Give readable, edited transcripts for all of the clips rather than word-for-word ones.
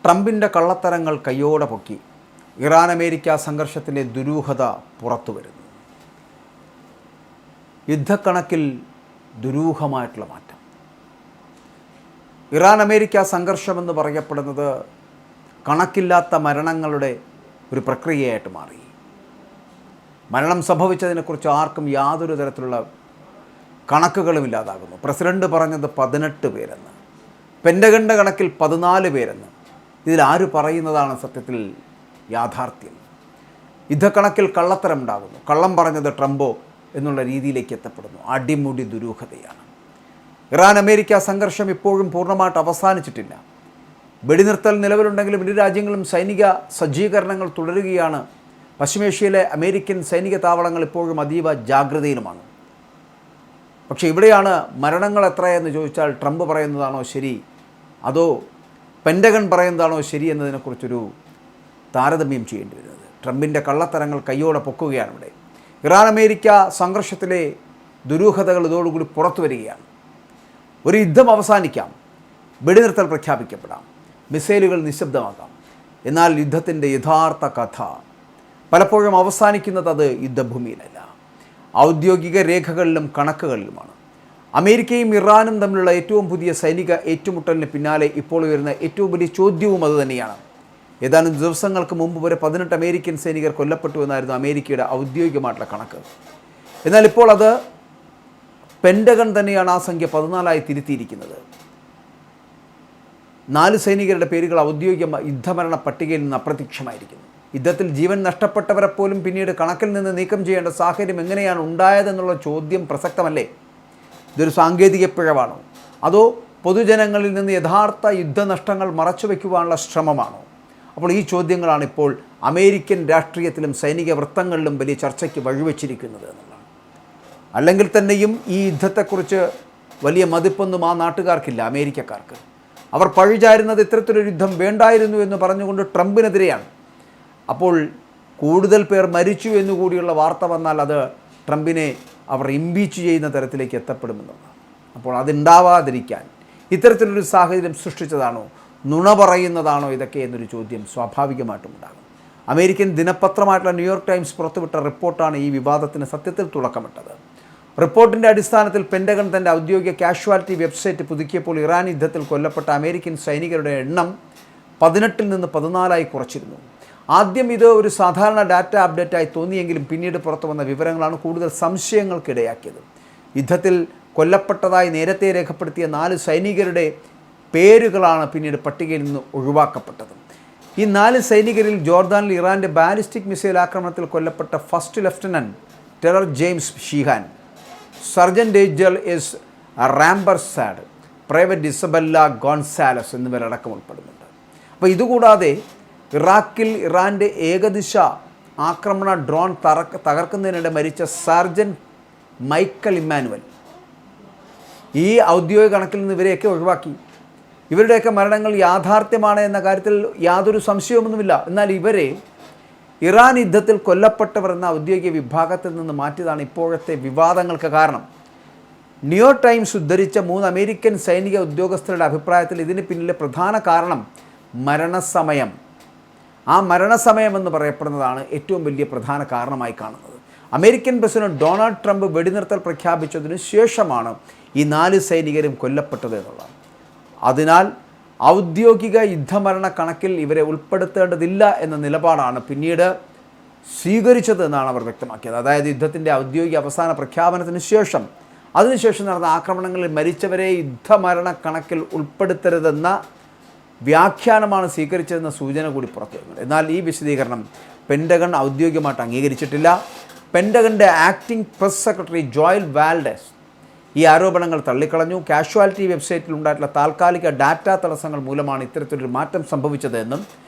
ട്രംപിൻ്റെ കള്ളത്തരങ്ങൾ കയ്യോടെ പൊക്കി ഇറാൻ അമേരിക്ക സംഘർഷത്തിലെ ദുരൂഹത പുറത്തു വരുന്നു. യുദ്ധക്കണക്കിൽ ദുരൂഹമായിട്ടുള്ള മാറ്റം. ഇറാൻ അമേരിക്ക സംഘർഷമെന്ന് പറയപ്പെടുന്നത് കണക്കില്ലാത്ത മരണങ്ങളുടെ ഒരു പ്രക്രിയയായിട്ട് മാറി. മരണം സംഭവിച്ചതിനെക്കുറിച്ച് ആർക്കും യാതൊരു തരത്തിലുള്ള കണക്കുകളും ഇല്ലാതാകുന്നു. പ്രസിഡന്റ് പറഞ്ഞത് 18 പേരെന്ന്, പെൻറ്റഗണിൻ്റെ കണക്കിൽ 14 പേരെന്ന്. ഇതിലാര് പറയുന്നതാണ് സത്യത്തിൽ യാഥാർത്ഥ്യം? യുദ്ധക്കണക്കിൽ കള്ളത്തരം ഉണ്ടാകുന്നു. കള്ളം പറഞ്ഞത് ട്രംപോ എന്നുള്ള രീതിയിലേക്ക് എത്തപ്പെടുന്നു. അടിമുടി ദുരൂഹതയാണ്. ഇറാൻ അമേരിക്ക സംഘർഷം ഇപ്പോഴും പൂർണ്ണമായിട്ട് അവസാനിച്ചിട്ടില്ല. വെടിനിർത്തൽ നിലവിലുണ്ടെങ്കിലും ഇരു രാജ്യങ്ങളും സൈനിക സജ്ജീകരണങ്ങൾ തുടരുകയാണ്. പശ്ചിമേഷ്യയിലെ അമേരിക്കൻ സൈനിക താവളങ്ങൾ ഇപ്പോഴും അതീവ ജാഗ്രതയിലുമാണ്. പക്ഷേ ഇവിടെയാണ് മരണങ്ങൾ എത്രയെന്ന് ചോദിച്ചാൽ ട്രംപ് പറയുന്നതാണോ ശരി, അതോ പെൻറ്റഗൺ പറയുന്നതാണോ ശരി എന്നതിനെക്കുറിച്ചൊരു താരതമ്യം ചെയ്യേണ്ടി വരുന്നത്. ട്രംപിൻ്റെ കള്ളത്തരങ്ങൾ കയ്യോടെ പൊക്കുകയാണ് ഇവിടെ. ഇറാൻ അമേരിക്ക സംഘർഷത്തിലെ ദുരൂഹതകൾ ഇതോടുകൂടി പുറത്തു വരികയാണ്. ഒരു യുദ്ധം അവസാനിക്കാം, വെടിനിർത്തൽ പ്രഖ്യാപിക്കപ്പെടാം, മിസൈലുകൾ നിശബ്ദമാക്കാം. എന്നാൽ യുദ്ധത്തിൻ്റെ യഥാർത്ഥ കഥ പലപ്പോഴും അവസാനിക്കുന്നത് അത് യുദ്ധഭൂമിയിലല്ല, ഔദ്യോഗിക രേഖകളിലും കണക്കുകളിലുമാണ്. അമേരിക്കയും ഇറാനും തമ്മിലുള്ള ഏറ്റവും പുതിയ സൈനിക ഏറ്റുമുട്ടലിന് പിന്നാലെ ഇപ്പോൾ ഉയരുന്ന ഏറ്റവും വലിയ ചോദ്യവും അതുതന്നെയാണ്. ഏതാനും ദിവസങ്ങൾക്ക് മുമ്പ് വരെ 18 അമേരിക്കൻ സൈനികർ കൊല്ലപ്പെട്ടു എന്നായിരുന്നു അമേരിക്കയുടെ ഔദ്യോഗികമായിട്ടുള്ള കണക്ക്. എന്നാൽ ഇപ്പോൾ അത് പെൻറ്റഗൺ തന്നെയാണ് ആ സംഖ്യ 14ആയി തിരുത്തിയിരിക്കുന്നത്. 4 സൈനികരുടെ പേരുകൾ ഔദ്യോഗിക യുദ്ധമരണ പട്ടികയിൽ നിന്ന് അപ്രത്യക്ഷമായിരിക്കുന്നു. യുദ്ധത്തിൽ ജീവൻ നഷ്ടപ്പെട്ടവരെ പോലും പിന്നീട് കണക്കിൽ നിന്ന് നീക്കം ചെയ്യേണ്ട സാഹചര്യം എങ്ങനെയാണ് ഉണ്ടായതെന്നുള്ള ചോദ്യം പ്രസക്തമല്ലേ? ഇതൊരു സാങ്കേതിക പിഴവാണോ, അതോ പൊതുജനങ്ങളിൽ നിന്ന് യഥാർത്ഥ യുദ്ധനഷ്ടങ്ങൾ മറച്ചുവെക്കുവാനുള്ള ശ്രമമാണോ? അപ്പോൾ ഈ ചോദ്യങ്ങളാണ് ഇപ്പോൾ അമേരിക്കൻ രാഷ്ട്രീയത്തിലും സൈനിക വൃത്തങ്ങളിലും വലിയ ചർച്ചയ്ക്ക് വഴിവെച്ചിരിക്കുന്നത് എന്നുള്ളതാണ്. അല്ലെങ്കിൽ തന്നെയും ഈ യുദ്ധത്തെക്കുറിച്ച് വലിയ മതിപ്പൊന്നും ആ നാട്ടുകാർക്കില്ല, അമേരിക്കക്കാർക്ക്. അവർ പഴിചാരുന്നത് ഇത്തരത്തിലൊരു യുദ്ധം വേണ്ടായിരുന്നു എന്ന് പറഞ്ഞുകൊണ്ട് ട്രംപിനെതിരെയാണ്. അപ്പോൾ കൂടുതൽ പേർ മരിച്ചു എന്നുകൂടിയുള്ള വാർത്ത വന്നാൽ അത് ട്രംപിനെ അവർ ഇംപീച്ച് ചെയ്യുന്ന തരത്തിലേക്ക് എത്തപ്പെടുമെന്നുള്ളതാണ്. അപ്പോൾ അതുണ്ടാവാതിരിക്കാൻ ഇത്തരത്തിലൊരു സാഹചര്യം സൃഷ്ടിച്ചതാണോ, നുണ പറയുന്നതാണോ ഇതൊക്കെ എന്നൊരു ചോദ്യം സ്വാഭാവികമായിട്ടും ഉണ്ടാകും. അമേരിക്കൻ ദിനപത്രമായിട്ടുള്ള ന്യൂയോർക്ക് ടൈംസ് പുറത്തുവിട്ട റിപ്പോർട്ടാണ് ഈ വിവാദത്തിന് സത്യത്തിൽ തുടക്കമിട്ടത്. റിപ്പോർട്ടിൻ്റെ അടിസ്ഥാനത്തിൽ പെൻറ്റഗൺ തൻ്റെ ഔദ്യോഗിക കാഷ്വാലിറ്റി വെബ്സൈറ്റ് പുതുക്കിയപ്പോൾ ഇറാൻ യുദ്ധത്തിൽ കൊല്ലപ്പെട്ട അമേരിക്കൻ സൈനികരുടെ എണ്ണം 18-ൽ നിന്ന് 14ആയി കുറച്ചിരുന്നു. ആദ്യം ഇത് ഒരു സാധാരണ ഡാറ്റ അപ്ഡേറ്റായി തോന്നിയെങ്കിലും പിന്നീട് പുറത്തു വന്ന വിവരങ്ങളാണ് കൂടുതൽ സംശയങ്ങൾക്കിടയാക്കിയത്. യുദ്ധത്തിൽ കൊല്ലപ്പെട്ടതായി നേരത്തെ രേഖപ്പെടുത്തിയ 4 സൈനികരുടെ പേരുകളാണ് പിന്നീട് പട്ടികയിൽ നിന്ന് ഒഴിവാക്കപ്പെട്ടത്. ഈ 4 സൈനികരിൽ ജോർദാനിൽ ഇറാൻ്റെ ബാലിസ്റ്റിക് മിസൈൽ ആക്രമണത്തിൽ കൊല്ലപ്പെട്ട ഫസ്റ്റ് ലഫ്റ്റനൻറ്റ് ടെറർ James Sheehan, sergeant Angel S റാംബർസാഡ്, പ്രൈവറ്റ് ഇസബെല്ല ഗോൺസാലസ് എന്നിവരടക്കം ഉൾപ്പെടുന്നുണ്ട്. അപ്പോൾ ഇതുകൂടാതെ ഇറാഖിൽ ഇറാൻ്റെ ഏകദിശ ആക്രമണ ഡ്രോൺ തകർക്കുന്നതിനിടെ മരിച്ച സാർജൻറ്റ് മൈക്കൽ ഇമ്മാനുവൽ, ഈ ഔദ്യോഗിക കണക്കിൽ നിന്ന് ഇവരെയൊക്കെ ഒഴിവാക്കി. ഇവരുടെയൊക്കെ മരണങ്ങൾ യാഥാർത്ഥ്യമാണ് എന്ന കാര്യത്തിൽ യാതൊരു സംശയവുമൊന്നുമില്ല. എന്നാൽ ഇവരെ ഇറാൻ യുദ്ധത്തിൽ കൊല്ലപ്പെട്ടവർ എന്ന ഔദ്യോഗിക വിഭാഗത്തിൽ നിന്ന് മാറ്റിയതാണ് ഇപ്പോഴത്തെ വിവാദങ്ങൾക്ക് കാരണം. ന്യൂയോർക്ക് ടൈംസ് ഉദ്ധരിച്ച 3 അമേരിക്കൻ സൈനിക ഉദ്യോഗസ്ഥരുടെ അഭിപ്രായത്തിൽ ഇതിന് പിന്നിലെ പ്രധാന കാരണം മരണസമയം. ആ മരണസമയം എന്ന് പറയപ്പെടുന്നതാണ് ഏറ്റവും വലിയ പ്രധാന കാരണമായി കാണുന്നത്. അമേരിക്കൻ പ്രസിഡന്റ് ഡൊണാൾഡ് ട്രംപ് വെടിനിർത്തൽ പ്രഖ്യാപിച്ചതിന് ശേഷമാണ് ഈ 4 സൈനികരും കൊല്ലപ്പെട്ടത് എന്നുള്ളതാണ്. അതിനാൽ ഔദ്യോഗിക യുദ്ധമരണ കണക്കിൽ ഇവരെ ഉൾപ്പെടുത്തേണ്ടതില്ല എന്ന നിലപാടാണ് പിന്നീട് സ്വീകരിച്ചത് എന്നാണ് അവർ വ്യക്തമാക്കിയത്. അതായത് യുദ്ധത്തിൻ്റെ ഔദ്യോഗിക അവസാന പ്രഖ്യാപനത്തിന് ശേഷം അതിനുശേഷം നടന്ന ആക്രമണങ്ങളിൽ മരിച്ചവരെ യുദ്ധമരണ കണക്കിൽ ഉൾപ്പെടുത്തരുതെന്ന വ്യാഖ്യാനമാണ് സ്വീകരിച്ചതെന്ന സൂചന കൂടി പുറത്തു വരുന്നത്. എന്നാൽ ഈ വിശദീകരണം പെൻറ്റഗൺ ഔദ്യോഗികമായിട്ട് അംഗീകരിച്ചിട്ടില്ല. പെൻറ്റഗണിൻ്റെ acting press secretary Joel Valdez ഈ ആരോപണങ്ങൾ തള്ളിക്കളഞ്ഞു. കാഷ്വാലിറ്റി വെബ്സൈറ്റിൽ ഉണ്ടായിട്ടുള്ള താൽക്കാലിക ഡാറ്റ തടസ്സങ്ങൾ മൂലമാണ് ഇത്തരത്തിലൊരു മാറ്റം സംഭവിച്ചതെന്നും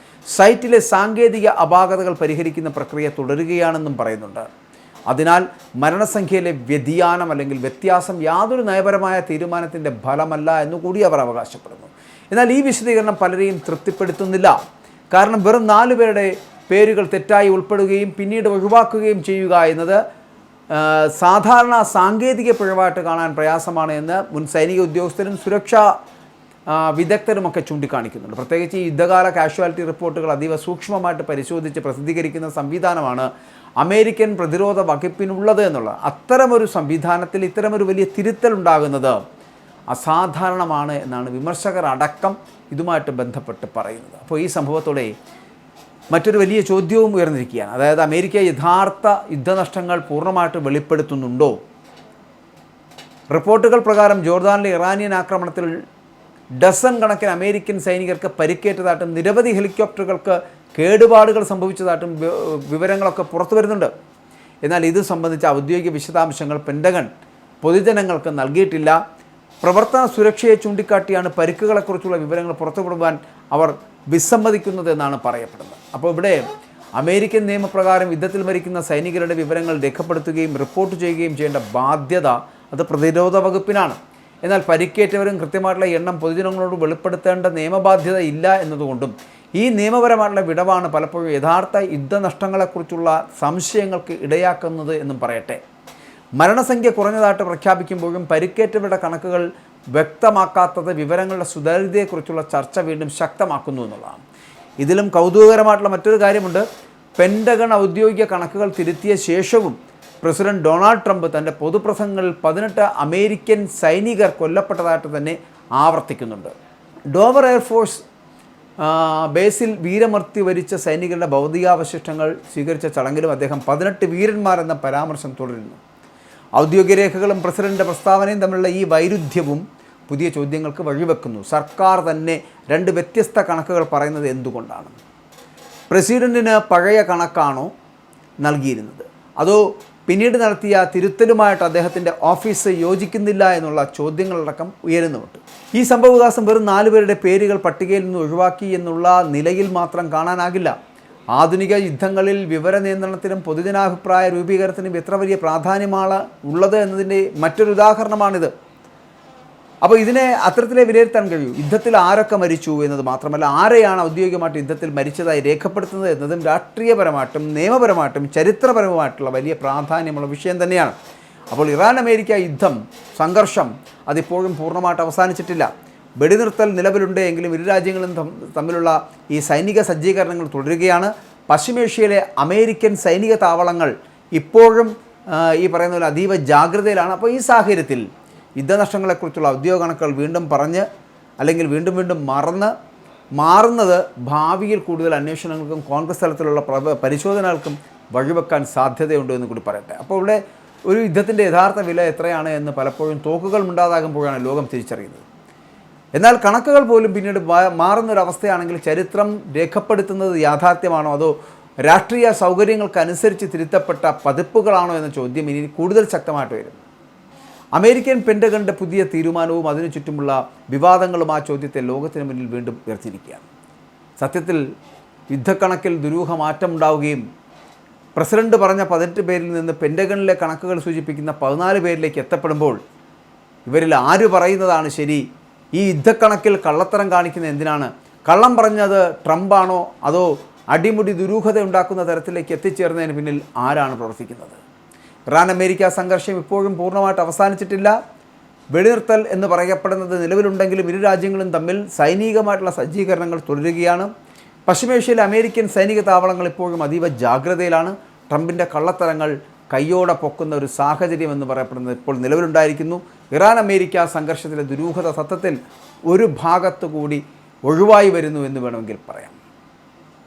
സൈറ്റിലെ സാങ്കേതിക അപാകതകൾ പരിഹരിക്കുന്ന പ്രക്രിയ തുടരുകയാണെന്നും പറയുന്നുണ്ട്. അതിനാൽ മരണസംഖ്യയിലെ വ്യതിയാനം അല്ലെങ്കിൽ വ്യത്യാസം യാതൊരു നയപരമായ തീരുമാനത്തിൻ്റെ ഫലമല്ല എന്നുകൂടി അവർ അവകാശപ്പെടുന്നു. എന്നാൽ ഈ വിശദീകരണം പലരെയും തൃപ്തിപ്പെടുത്തുന്നില്ല. കാരണം വെറും 4 പേരുടെ പേരുകൾ തെറ്റായി ഉൾപ്പെടുകയും പിന്നീട് ഒഴിവാക്കുകയും ചെയ്യുക എന്നത് സാധാരണ സാങ്കേതിക പിഴവായിട്ട് കാണാൻ പ്രയാസമാണ് എന്ന് മുൻ സൈനിക ഉദ്യോഗസ്ഥരും സുരക്ഷാ വിദഗ്ധരുമൊക്കെ ചൂണ്ടിക്കാണിക്കുന്നുണ്ട്. പ്രത്യേകിച്ച് ഈ യുദ്ധകാല കാഷ്വാലിറ്റി റിപ്പോർട്ടുകൾ അതീവ സൂക്ഷ്മമായിട്ട് പരിശോധിച്ച് പ്രസിദ്ധീകരിക്കുന്ന സംവിധാനമാണ് അമേരിക്കൻ പ്രതിരോധ വകുപ്പിനുള്ളത് എന്നുള്ളത്. അത്തരമൊരു സംവിധാനത്തിൽ ഇത്തരമൊരു വലിയ തിരുത്തലുണ്ടാകുന്നത് അസാധാരണമാണ് എന്നാണ് വിമർശകർ അടക്കം ഇതുമായിട്ട് ബന്ധപ്പെട്ട് പറയുന്നത്. അപ്പോൾ ഈ സംഭവത്തോടെ മറ്റൊരു വലിയ ചോദ്യവും ഉയർന്നിരിക്കുകയാണ്. അതായത് അമേരിക്ക യഥാർത്ഥ യുദ്ധനഷ്ടങ്ങൾ പൂർണ്ണമായിട്ട് വെളിപ്പെടുത്തുന്നുണ്ടോ? റിപ്പോർട്ടുകൾ പ്രകാരം ജോർദാനിലെ ഇറാനിയൻ ആക്രമണത്തിൽ ഡസൻ കണക്കിന് അമേരിക്കൻ സൈനികർക്ക് പരിക്കേറ്റതായിട്ടും നിരവധി ഹെലികോപ്റ്ററുകൾക്ക് കേടുപാടുകൾ സംഭവിച്ചതായിട്ടും വിവരങ്ങളൊക്കെ പുറത്തു വരുന്നുണ്ട്. എന്നാൽ ഇത് സംബന്ധിച്ച ഔദ്യോഗിക വിശദാംശങ്ങൾ പെൻറ്റഗൺ പൊതുജനങ്ങൾക്ക് നൽകിയിട്ടില്ല. പ്രവർത്തന സുരക്ഷയെ ചൂണ്ടിക്കാട്ടിയാണ് പരിക്കുകളെക്കുറിച്ചുള്ള വിവരങ്ങൾ പുറത്തുവിടുവാൻ അവർ വിസമ്മതിക്കുന്നത് എന്നാണ് പറയപ്പെടുന്നത്. അപ്പോൾ ഇവിടെ അമേരിക്കൻ നിയമപ്രകാരം യുദ്ധത്തിൽ മരിക്കുന്ന സൈനികരുടെ വിവരങ്ങൾ രേഖപ്പെടുത്തുകയും റിപ്പോർട്ട് ചെയ്യുകയും ചെയ്യേണ്ട ബാധ്യത അത് പ്രതിരോധ വകുപ്പിനാണ്. എന്നാൽ പരിക്കേറ്റവരും കൃത്യമായിട്ടുള്ള എണ്ണം പൊതുജനങ്ങളോട് വെളിപ്പെടുത്തേണ്ട നിയമബാധ്യത ഇല്ല എന്നതുകൊണ്ടും ഈ നിയമപരമായിട്ടുള്ള വിടവാണ് പലപ്പോഴും യഥാർത്ഥ യുദ്ധനഷ്ടങ്ങളെക്കുറിച്ചുള്ള സംശയങ്ങൾക്ക് ഇടയാക്കുന്നത് എന്നും പറയട്ടെ. മരണസംഖ്യ കുറഞ്ഞതായിട്ട് പ്രഖ്യാപിക്കുമ്പോഴും പരിക്കേറ്റവരുടെ കണക്കുകൾ വ്യക്തമാക്കാത്തത് വിവരങ്ങളുടെ സുതാര്യതയെക്കുറിച്ചുള്ള ചർച്ച വീണ്ടും ശക്തമാക്കുന്നു എന്നുള്ളതാണ്. ഇതിലും കൗതുകകരമായിട്ടുള്ള മറ്റൊരു കാര്യമുണ്ട്. പെൻറ്റഗൺ ഔദ്യോഗിക കണക്കുകൾ തിരുത്തിയ ശേഷവും പ്രസിഡന്റ് ഡൊണാൾഡ് ട്രംപ് തൻ്റെ പൊതുപ്രസംഗങ്ങളിൽ 18 അമേരിക്കൻ സൈനികർ കൊല്ലപ്പെട്ടതായിട്ട് തന്നെ ആവർത്തിക്കുന്നുണ്ട്. ഡോവർ എയർഫോഴ്സ് ബേസിൽ വീരമൃത്യു വരിച്ച സൈനികരുടെ ഭൗതികാവശിഷ്ടങ്ങൾ സ്വീകരിച്ച ചടങ്ങിലും അദ്ദേഹം 18 വീരന്മാരെന്ന പരാമർശം തുടരുന്നു. ഔദ്യോഗിക രേഖകളും പ്രസിഡന്റിൻ്റെ പ്രസ്താവനയും തമ്മിലുള്ള ഈ വൈരുദ്ധ്യവും പുതിയ ചോദ്യങ്ങൾക്ക് വഴിവെക്കുന്നു. സർക്കാർ തന്നെ 2 വ്യത്യസ്ത കണക്കുകൾ പറയുന്നത് എന്തുകൊണ്ടാണ്? പ്രസിഡന്റിന് പഴയ കണക്കാണോ നൽകിയിരുന്നത്, അതോ പിന്നീട് നടത്തിയ തിരുത്തലുമായിട്ട് അദ്ദേഹത്തിൻ്റെ ഓഫീസ് യോജിക്കുന്നില്ല എന്നുള്ള ചോദ്യങ്ങളടക്കം ഉയരുന്നുണ്ട്. ഈ സംഭവവികാസം വെറും 4 പേരുടെ പേരുകൾ പട്ടികയിൽ നിന്ന് ഒഴിവാക്കി എന്നുള്ള നിലയിൽ മാത്രം കാണാനാകില്ല. ആധുനിക യുദ്ധങ്ങളിൽ വിവര നിയന്ത്രണത്തിനും പൊതുജനാഭിപ്രായ രൂപീകരണത്തിനും എത്ര വലിയ പ്രാധാന്യമാണ് ഉള്ളത് എന്നതിൻ്റെ മറ്റൊരു ഉദാഹരണമാണിത്. അപ്പോൾ ഇതിനെ അത്തരത്തിലേ വിലയിരുത്താൻ കഴിയൂ. യുദ്ധത്തിൽ ആരൊക്കെ മരിച്ചു എന്നത് മാത്രമല്ല, ആരെയാണ് ഔദ്യോഗികമായിട്ട് യുദ്ധത്തിൽ മരിച്ചതായി രേഖപ്പെടുത്തുന്നത് എന്നതും രാഷ്ട്രീയപരമായിട്ടും നിയമപരമായിട്ടും ചരിത്രപരമായിട്ടുള്ള വലിയ പ്രാധാന്യമുള്ള വിഷയം തന്നെയാണ്. അപ്പോൾ ഇറാൻ അമേരിക്ക യുദ്ധം സംഘർഷം അതിപ്പോഴും പൂർണ്ണമായിട്ട് അവസാനിച്ചിട്ടില്ല. വെടിനിർത്തൽ നിലവിലുണ്ട് എങ്കിലും ഇരു രാജ്യങ്ങളും തമ്മിലുള്ള ഈ സൈനിക സജ്ജീകരണങ്ങൾ തുടരുകയാണ്. പശ്ചിമേഷ്യയിലെ അമേരിക്കൻ സൈനിക താവളങ്ങൾ ഇപ്പോഴും ഈ പറയുന്ന പോലെ അതീവ ജാഗ്രതയിലാണ്. അപ്പോൾ ഈ സാഹചര്യത്തിൽ യുദ്ധനഷ്ടങ്ങളെക്കുറിച്ചുള്ള ഔദ്യോഗിക കണക്കുകൾ വീണ്ടും പറഞ്ഞ് അല്ലെങ്കിൽ വീണ്ടും മാറുന്നത് ഭാവിയിൽ കൂടുതൽ അന്വേഷണങ്ങൾക്കും കോൺഗ്രസ് തലത്തിലുള്ള പരിശോധനകൾക്കും വഴിവെക്കാൻ സാധ്യതയുണ്ട് എന്ന് കൂടി പറയട്ടെ. അപ്പോൾ ഇവിടെ ഒരു യുദ്ധത്തിൻ്റെ യഥാർത്ഥ വില എത്രയാണ് എന്ന് പലപ്പോഴും തോക്കുകൾ ഉണ്ടാകുമ്പോഴാണ് ലോകം തിരിച്ചറിയുന്നത്. എന്നാൽ കണക്കുകൾ പോലും പിന്നീട് മാറുന്നൊരവസ്ഥയാണെങ്കിൽ ചരിത്രം രേഖപ്പെടുത്തുന്നത് യാഥാർത്ഥ്യമാണോ അതോ രാഷ്ട്രീയ സൗകര്യങ്ങൾക്കനുസരിച്ച് തിരുത്തപ്പെട്ട പതിപ്പുകളാണോ എന്ന ചോദ്യം ഇനി കൂടുതൽ ശക്തമായിട്ട് വരും. അമേരിക്കൻ പെൻറ്റഗണിൻ്റെ പുതിയ തീരുമാനവും അതിനു ചുറ്റുമുള്ള വിവാദങ്ങളും ആ ചോദ്യത്തെ ലോകത്തിന് മുന്നിൽ വീണ്ടും ഉയർത്തിയിരിക്കുകയാണ്. സത്യത്തിൽ യുദ്ധക്കണക്കിൽ ദുരൂഹ മാറ്റം ഉണ്ടാവുകയും പ്രസിഡന്റ് പറഞ്ഞ 18 പേരിൽ നിന്ന് പെൻറ്റഗണിലെ കണക്കുകൾ സൂചിപ്പിക്കുന്ന 14 പേരിലേക്ക് എത്തപ്പെടുമ്പോൾ ഇവരിൽ ആര് പറയുന്നതാണ് ശരി? ഈ യുദ്ധക്കണക്കിൽ കള്ളത്തരം കാണിക്കുന്ന എന്തിനാണ്? കള്ളം പറഞ്ഞത് ട്രംപാണോ അതോ അടിമുടി ദുരൂഹത ഉണ്ടാക്കുന്ന തരത്തിലേക്ക് എത്തിച്ചേർന്നതിന് പിന്നിൽ ആരാണ് പ്രവർത്തിക്കുന്നത്? ഇറാൻ അമേരിക്ക സംഘർഷം ഇപ്പോഴും പൂർണ്ണമായിട്ട് അവസാനിച്ചിട്ടില്ല. വെടിനിർത്തൽ എന്ന് പറയപ്പെടുന്നത് നിലവിലുണ്ടെങ്കിലും ഇരു രാജ്യങ്ങളും തമ്മിൽ സൈനികമായിട്ടുള്ള സജ്ജീകരണങ്ങൾ തുടരുകയാണ്. പശ്ചിമേഷ്യയിലെ അമേരിക്കൻ സൈനിക താവളങ്ങൾ ഇപ്പോഴും അതീവ ജാഗ്രതയിലാണ്. ട്രംപിൻ്റെ കള്ളത്തരങ്ങൾ കയ്യോടെ പൊക്കുന്ന ഒരു സാഹചര്യം എന്ന് പറയപ്പെടുന്നത് ഇപ്പോൾ നിലവിലുണ്ടായിരിക്കുന്നു. ഇറാൻ അമേരിക്ക സംഘർഷത്തിലെ ദുരൂഹത സത്യത്തിൽ ഒരു ഭാഗത്തു കൂടി ഒഴിവായി വരുന്നു എന്ന് വേണമെങ്കിൽ പറയാം.